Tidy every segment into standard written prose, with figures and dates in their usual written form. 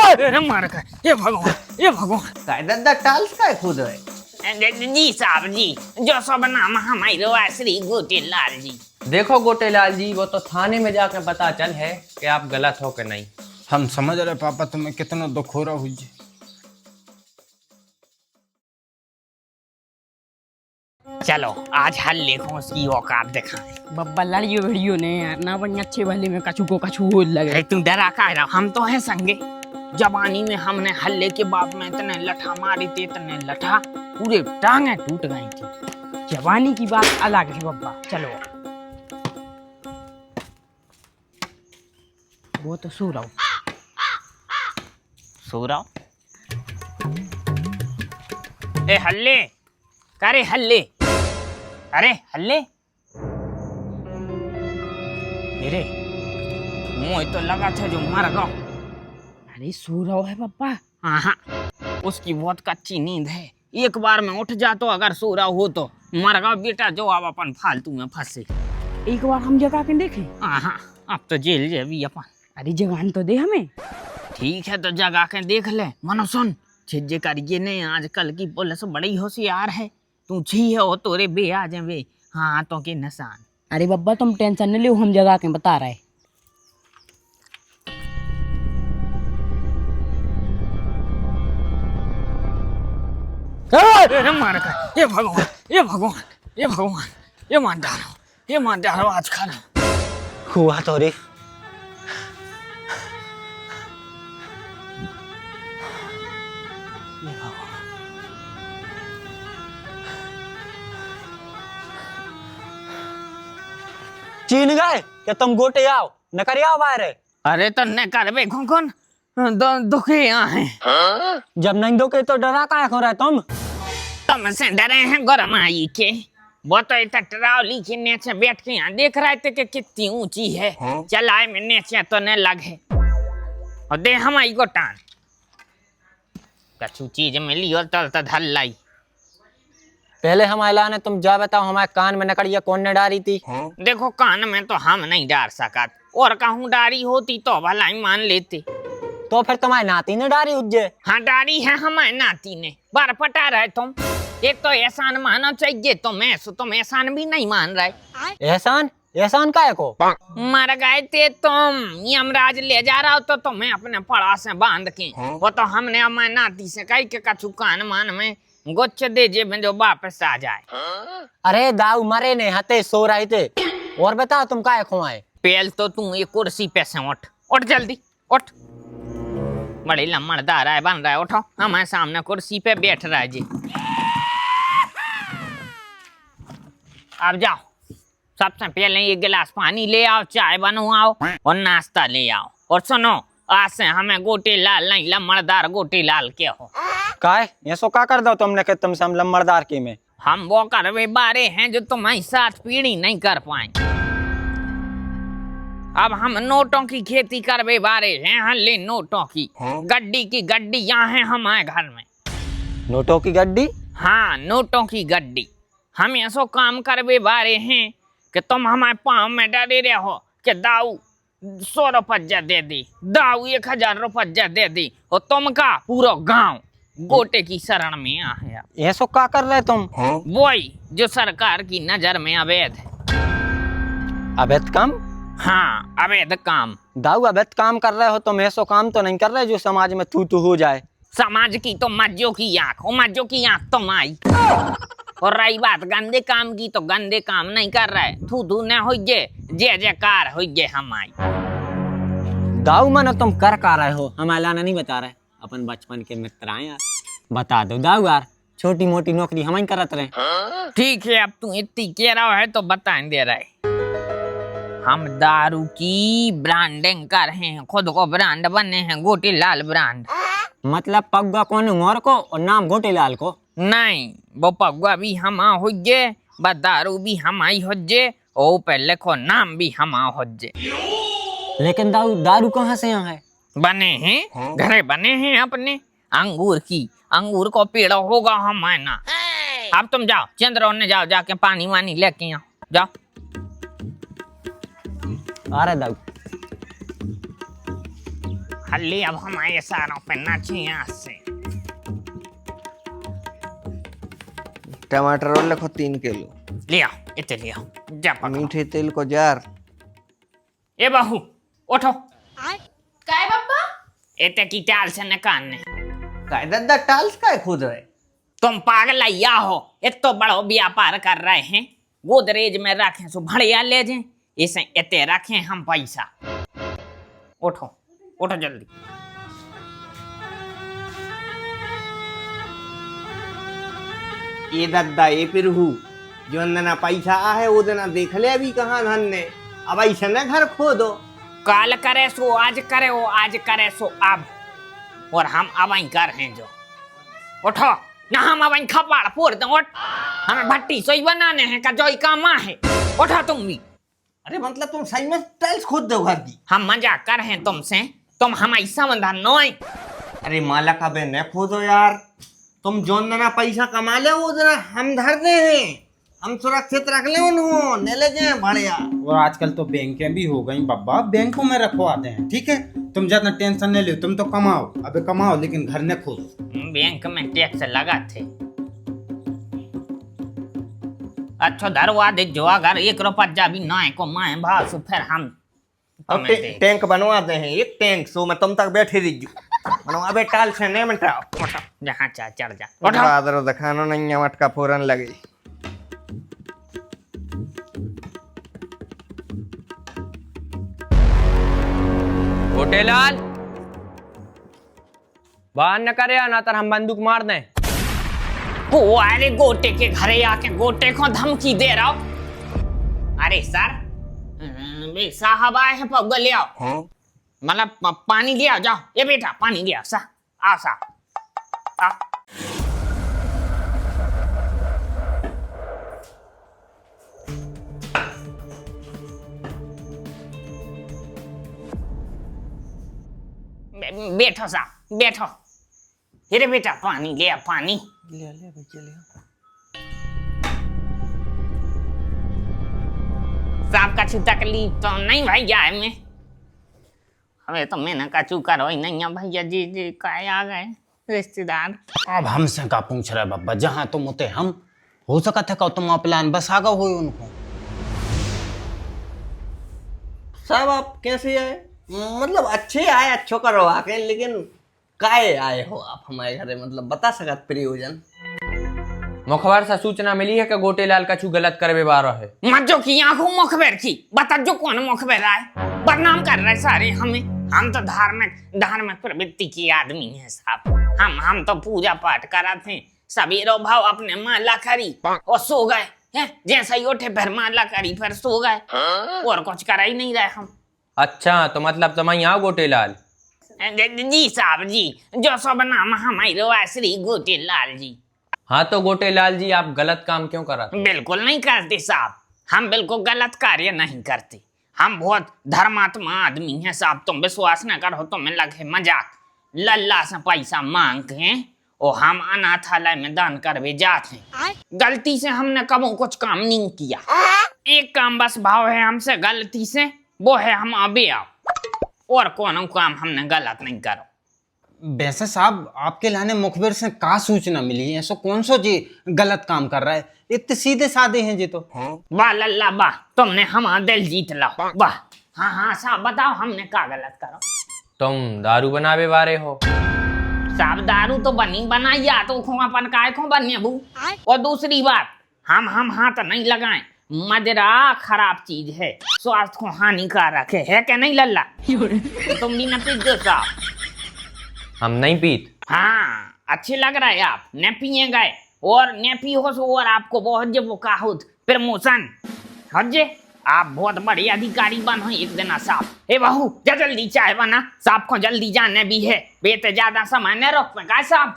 अरे मार कर, ये भगवान काय दादा टाल्स काय खुद है? जी साहब जी, जो सब नाम हमारे श्री गोटेलाल जी। देखो गोटेलाल जी, वो तो थाने में जाकर पता चल है कि आप गलत हो कि नहीं। हम समझ रहे पापा तुम्हें कितना दुख हो रहा हुई जी। चलो आज हल लिखो उसकी औकात दिखाएं। बब्बा लड़ियो भिड़ियो ने यार ना बनी अच्छे भले में कछु को कछु हो लगे। अरे तू डरा का रहा, हम तो हैं संगे। जवानी में हमने हल्ले के बाप में इतने लठा मारे थे, इतने लठा पूरे टांगे टूट गई थी। जवानी की बात अलग है बब्बा। चलो वो तो सो रहा हूँ। सो रहा हूँ। ए हल्ले, करे हल्ले, अरे हल्ले, मेरे मुँह तो लगा था जो मर गया। अरे सो रहा है बब्बा। हाँ, उसकी बहुत कच्ची नींद है। एक बार में उठ जा तो अगर सो रहा हो तो मर गया बेटा, जो अब अपन फालतू में फंसे। एक बार हम जगा के देखें। हाँ, अब तो जेल जेबी अपन। अरे जगान तो दे हमें। ठीक है तो जगा के देख ले। मनो सुन, छिज्जे करिए ने, आजकल की पुलिस बड़ी होशियार है। तू छी हो तोरे बे आ जावे हाथों के निशान। अरे बब्बा तुम टेंशन न लो, हम जगा के बता रहे। अरे मार कर, ये भगवान, ये भगवान, ये भगवान, ये मान डालो आज खाना। हुआ तो रे। चीन गए क्या तुम गोटे आओ न कर आओ बाहर। अरे तो न करबे कौन दुखे यहाँ है। जब नहीं दोगे तो डरा का हो रहा है तुम? तुमसे डरे हैं गरमाई के? वो तो इतना ट्रावली के नीचे बैठ के यहाँ देख रहे थे कि कितनी ऊंची है। चलाए में नीचे तो न लगे और दे हमारी को टान कछु चीज मिली और तल धल लाई। पहले हमारे लाने तुम जा बताओ, हमारे कान में नकड़िया कौन ने डारी थी? देखो कान में तो हम नहीं डार सकत, और कहूँ डारी होती तो भला ही मान लेते। तो फिर तुम्हारी नाती ने डारी उज्जे? हाँ डारी है हमारे नाती ने। बार पटा रहे तुम। एक तो एहसान मानना चाहिए, तुम एहसान भी नहीं मान रहे। एहसान? एहसान का है को? मर गए थे तुम, यमराज ले जा रहा हो तो तुम्हें अपने पड़ा से बांध के। वो तो हमने हमारे नाती से कही के कछु कान मान में गुच्छ दे जे में जो वापस आ जाए। अरे दाऊ मरे ने हते सो रहे थे। और बताओ तुम का खुआए? पहल तो तू एक कुर्सी पे से उठ जल्दी उठ। बड़ी लम्बड़दार है बन रहा है, उठो। हमारे सामने कुर्सी पे बैठ रहा है जी। अब जाओ, सबसे पहले एक गिलास पानी ले आओ, चाय बनवाओ और नाश्ता ले आओ। और सुनो, आज से हमें गोटेलाल नहीं लम्बड़दार गोटेलाल के हो। काय ये सो का कर दो तुमने कि तुमसे हम लम्बड़दार की में? हम वो करवे बारे हैं जो तुम्हारी साथ पीढ़ी नहीं कर पाए। अब हम नोटों की खेती करवे बारे हैं। हल्ले नोटों की गड्डी की गड्डी यहाँ है हमारे घर में। नोटों की गड्डी? हाँ, नोटों की गड्डी। हम ऐसो काम करवे बारे हैं कि तुम हमारे पाँव में डरे रहो कि दाऊ 100 रुपया दे दी, दाऊ 1000 रुपया दे दी, और तुम का पूरा गांव गोटे की शरण में आ है। ये सो का कर रहे तुम? वही जो सरकार की नजर में अवैध है। अवैध काम? हाँ, अवैध काम। दाऊ अवैध काम कर रहे हो तुम, ऐसो काम तो नहीं कर रहे जो समाज में थू थू हो जाए। समाज की तो मज्जों की आंख, मज्जों की आंख तुम आई। और रही बात गंदे काम की, तो गंदे काम नहीं कर रहे। थू थू न हो जे जयकार हो जे हमारी। दाऊ मानो तुम कर का रहे हो, हमारे लाना नहीं बता रहे। अपन बचपन के मित्र आए यार, बता दो दाऊ यार, छोटी मोटी नौकरी हम ही करत रहे। ठीक है, अब तू इतनी कह रहा है तो बता दे रहे। हम दारू की ब्रांडिंग कर रहे हैं, खुद को ब्रांड बने हैं, गोटेलाल ब्रांड। मतलब पगुआ कौन और को और नाम गोटेलाल को? नहीं, वो पगुआ भी हम हो जे, बस दारू भी हम आई हो जे, और पहले को नाम भी हम हो जे। लेकिन दाऊ दारू कहाँ से यहाँ है? बने हैं, घरे बने हैं अपने अंगूर की। अंगूर को पेड़ होगा हमारे ना। अब तुम जाओ चंद्र ने जाओ, जाके पानी वानी लेके आओ, जाओ। अरे दाऊ खाली अब हमारे सारों पे नाचे यहाँ से। टमाटर और लिखो 3 किलो। ले आओ, इतने ले आओ, जा पकड़ो। मीठे तेल को जार। ए बहू उठो, काय बाप्पा? इतने की टाल से निकालने। काय दादा टाल्स काय खोद रहे? तुम पागल या हो, इतो बड़ो व्यापार कर रहे हैं, गोदरेज में रखें सो भड़िया ले जाए, इसे इतने रखें हम पैसा। उठो उठो जल्दी। ये दादा ये फिर हूँ जो ना पैसा आहे वो देना देख ले अभी कहाँ धन ने। अब ऐसे न घर खो दो। काल करे सो आज करे, वो आज करे सो अब, और हम अब ही कर हैं जो। उठो ना, हम अब ही खपाड़ फोड़ दो। उठ, हमें भट्टी सोई बनाने हैं का जोई का माँ है। उठो तुम भी। अरे मतलब तुम सही में टाइल्स खोद दो घर की? हम मजाक कर हैं तुमसे, तुम हमारी समाधान नोई। अरे माला का बे न खोदो यार। तुम जो ना पैसा कमा ले वो देना हम धर दे हैं, हम सुरक्षित रख ले उनको, न ले जाए बढ़िया। और आजकल तो बैंकें भी हो गई बाबा, बैंकों में रखवाते हैं। ठीक है, तुम ज्यादा टेंशन नहीं लो, तुम तो कमाओ, अबे कमाओ लेकिन घर न खोदो। बैंक में टैक्स लगा थे। अच्छा धरवा दे जो, अगर 1 रुपया भी ना को माए भाव सो फिर हम अब टैंक बनवाते हैं, एक टैंक सो मैं तुम तक बैठे दीजू बनवा बे टाल से नहीं मटाओ। उठो, जहाँ चाह चढ़ जा। उठो उठो बादरो दिखानो नहीं है, मटका फोरन लगे। गोटेलाल बाहर न करे ना तर हम बंदूक मार दें। वो अरे गोटे के घरे आके गोटे को धमकी दे रहा हो। अरे सर बे साहब आए हैं, पग ले आओ। मतलब पानी ले आओ, जाओ। ये बेटा पानी ले आओ सा, आओ सा आ। बैठो सा, बैठो। अरे बेटा पानी ले आ, पानी ले बच्चे ले। साहब कछु तकलीफ तो नहीं भैया है में? अबे तो मैंने कछु करो ही नहीं है भैया जी, जी काय आ गए रिश्तेदार। अब हमसे का पूछ रहे बाबा, जहाँ तुम होते हम हो सकता है तुम प्लान बस आगा हो उनको। साहब आप कैसे आए? मतलब अच्छे आए, अच्छो करो आके, लेकिन काहे आए हो आप हमारे घरे? मतलब बता सकत प्रयोजन? मुखबर से सूचना मिली है कि गोटेलाल कछु गलत करवे बारो है। मज्जो की आंखों मुखबिर की बता, जो कौन मुखबिर आए बदनाम कर रहे सारे हमें। हम तो धार्मिक प्रवृत्ति के आदमी हैं साहब। हम तो पूजा पाठ करा थे, सवेरो भाव अपने माला करी और सो गए हैं। जैसा ही उठे फिर माला करी फिर सो गए, और कुछ करा ही नहीं रहे हम। अच्छा तो मतलब तुम यहाँ गोटेलाल? जी साहब जी, जो सब नाम हमारे श्री गोटेलाल जी। हाँ तो गोटेलाल जी आप गलत काम क्यों करा? बिल्कुल नहीं करते साहब, हम बिल्कुल गलत कार्य नहीं करते। हम बहुत धर्मात्मा आदमी हैं साहब। तुम विश्वास न करो तो मैं लगे मजाक। लल्ला से पैसा मांगते हैं और हम अनाथालय में दान करवे जाते हैं। गलती से हमने कभी कुछ काम नहीं किया। एक काम बस भाव है हमसे गलती से, वो है हम अबे आओ, और कौन काम हमने गलत नहीं करो। वैसे साहब आपके लाने मुखबिर से का सूचना मिली है? ऐसा कौन सा जी गलत काम कर रहा है? इतने सीधे साधे हैं जी तो। वाह लल्ला वाह, तुमने हमारा दिल जीत लाओ वाह। हाँ हाँ साहब बताओ हमने का गलत करो? तुम दारू बनावे वारे हो। साहब दारू तो बनी बनाई, तो अपन काय को बनिए बू। और दूसरी बात, हम हाथ नहीं लगाएं। मदिरा खराब चीज है, स्वास्थ्य को हानिकारक है क्या नहीं लल्ला? तो तुम भी न पीते साहब? हम नहीं पीत। हाँ अच्छे लग रहा है आप न पिए गए, और न पियो और आपको बहुत जब वो का प्रमोशन हजे, आप बहुत बड़े अधिकारी बनो एक दिन साहब। हे बहू जा जल्दी चाय बना, साहब को जल्दी जाने भी है। बेटे ज्यादा समय न रोक पे साहब।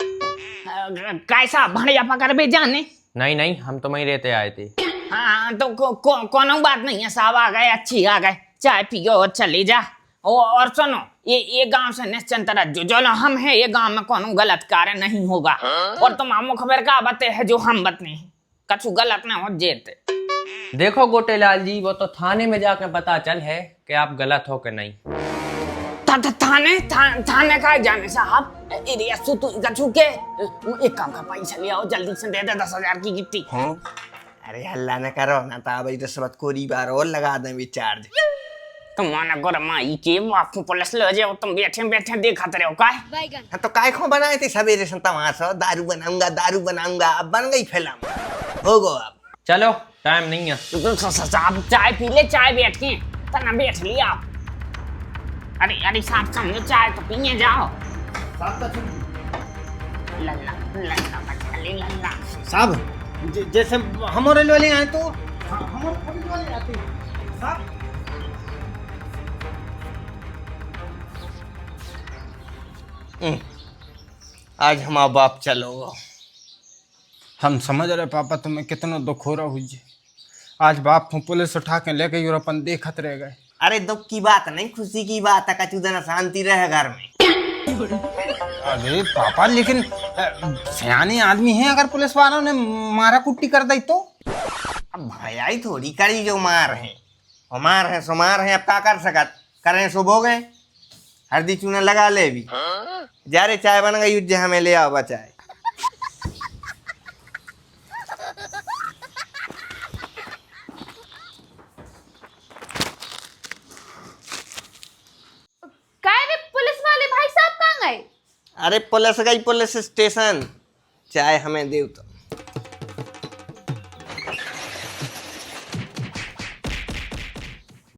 कैसा बढ़िया पकड़ बे जाने? नहीं हम तो वहीं रहते आए थे। हाँ तो कोनो बात नहीं है साहब, आ गए अच्छी आ गए, चाय पियो और चले जा। और सुनो, ये गांव से निश्चिंत रहो, जो हम है ये गांव में कोनो गलत कार्य नहीं होगा। और तुम मुखबिर का बते है जो हम बतने हैं, कछु गलत ना हो जेते। देखो गोटेलाल जी, वो तो थाने में जाकर पता चल है कि आप गलत हो कि नहीं। थाने का जाने साहब एरिया सो तू कछु के एक काम का पैसा ले आओ जल्दी से दे दे 10,000 की गिट्टी। अरे हल्ला न करो ना तो भाई रिश्वत कोरी बार और लगा दें भी चार्ज। तुम माना करो माई के आपको पुलिस ले जाओ तुम बैठे बैठे देखत रहो का हाँ तो काय खो बनाए थे सवेरे से तमाशा दारू बनाऊंगा अब बन गई फिल्म हो गो अब चलो टाइम नहीं है। साहब चाय पी ले चाय बैठ के तना बैठ लिया आप। अरे साहब सामने चाय तो पीने जाओ। लल्ला लल्ला बचा ले लल्ला। साहब जैसे हम रेल वाले आए तो हम रेल वाले आते साहब। आज हमारा बाप चलो। हम समझ रहे पापा तुम्हें कितना दुख हो रहा हुई। आज बाप को पुलिस उठा के ले गई और अपन देखत रह गए। अरे दुख की बात नहीं खुशी की बात है कचू देना शांति रहे घर में। अरे पापा लेकिन सियाने आदमी हैं अगर पुलिस वालों ने मारा कुट्टी कर दी तो। अब भैयाई थोड़ी करी जो मार है सुमार है अब क्या कर सकत करें सुबह हो गए हल्दी चूना लगा ले भी जा रे चाय बन गई उज्जे हमें ले आओ चाय। काय रे पुलिस वाले भाई साहब कहाँ गए? अरे पुलिस गई पुलिस स्टेशन चाय हमें दे तो।